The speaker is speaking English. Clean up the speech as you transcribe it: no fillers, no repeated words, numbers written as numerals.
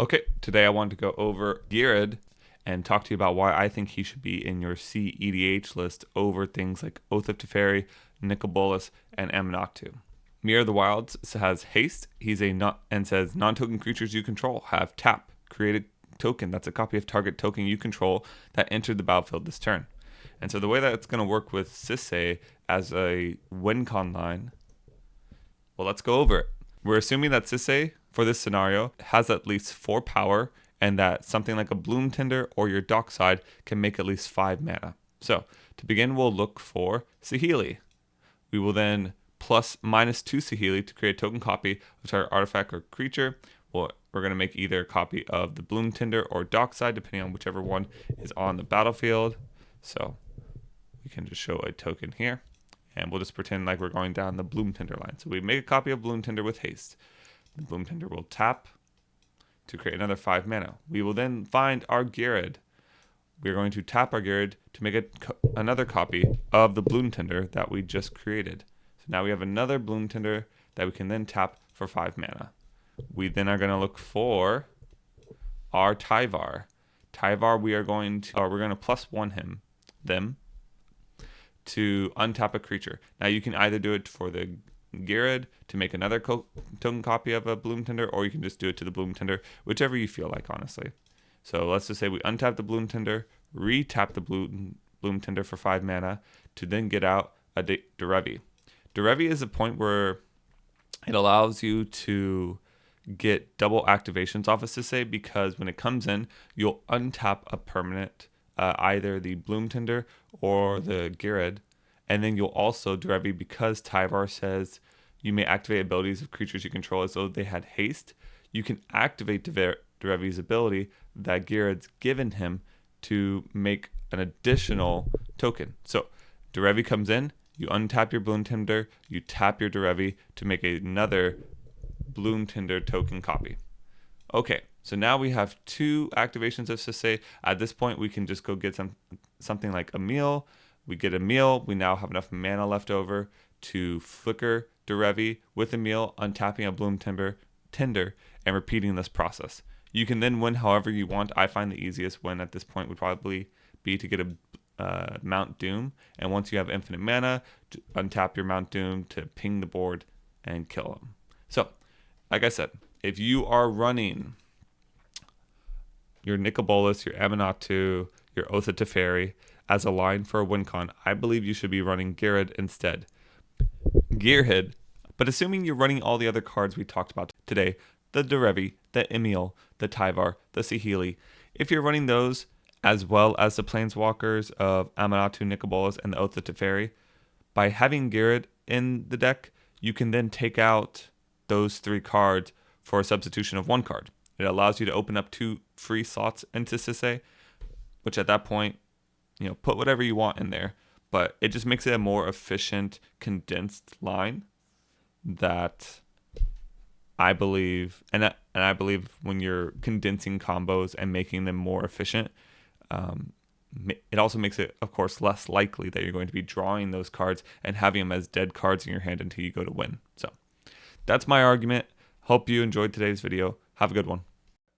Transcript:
Okay, today I want to go over Ghired and talk to you about why I think he should be in your cEDH list over things like Oath of Teferi, Nicol, Bolas, and Aminatou. Mirror of the Wilds has haste. And says non-token creatures you control have tap. Create a token that's a copy of target token you control that entered the battlefield this turn. And so the way that it's going to work with Sisay as a win con line, well, let's go over it. We're assuming that Sisay, for this scenario, has at least 4 power, and that something like a Bloom Tinder or your Dockside can make at least 5 mana. So, to begin, we'll look for Saheeli. We will then +/-2 Saheeli to create a token copy of target artifact or creature. We're going to make either a copy of the Bloom Tinder or Dockside, depending on whichever one is on the battlefield. So, we can just show a token here. And we'll just pretend like we're going down the Bloom Tinder line. So we make a copy of Bloom Tinder with haste. The Bloom Tinder will tap to create another 5 mana. We will then find our Ghired. We're going to tap our Ghired to make another copy of the Bloom Tinder that we just created. So now we have another Bloom Tinder that we can then tap for 5 mana. We then are going to look for our Tyvar. Tyvar, we're going to +1 them to untap a creature. Now you can either do it for the Ghired to make another token copy of a Bloom Tinder, or you can just do it to the Bloom Tinder, whichever you feel like, honestly. So let's just say we untap the Bloom Tinder, re-tap the Bloom Tinder for 5 mana to then get out a Derevi. Derevi is a point where it allows you to get double activations off of Sisay, because when it comes in, you'll untap a permanent, either the Bloom Tinder or the Ghired, and then you'll also Derevi, because Tyvar says you may activate abilities of creatures you control as though they had haste. You can activate Derevi's ability that Ghired's given him to make an additional token. So Derevi comes in, you untap your Bloom Tinder, you tap your Derevi to make another Bloom Tinder token copy. Okay, so now we have 2 activations of Sisay. At this point, we can just go get something like a meal. We get a meal. We now have enough mana left over to flicker Derevi with a meal, untapping a Bloom Tinder, and repeating this process. You can then win however you want. I find the easiest win at this point would probably be to get a Mount Doom. And once you have infinite mana, untap your Mount Doom to ping the board and kill him. So, like I said, if you are running your Nicol, Bolas, your Aminatou, your Oath of Teferi as a line for a win con, I believe you should be running Ghired instead. Gearhead, but assuming you're running all the other cards we talked about today, the Derevi, the Emil, the Tyvar, the Saheeli, if you're running those as well as the Planeswalkers of Aminatou, Nicol, Bolas, and the Oath of Teferi, by having Ghired in the deck, you can then take out those 3 cards for a substitution of 1 card. It allows you to open up 2 free slots into Sisay, which at that point, put whatever you want in there, but it just makes it a more efficient, condensed line that I believe, and I believe when you're condensing combos and making them more efficient, it also makes it, of course, less likely that you're going to be drawing those cards and having them as dead cards in your hand until you go to win. So that's my argument. Hope you enjoyed today's video. Have a good one.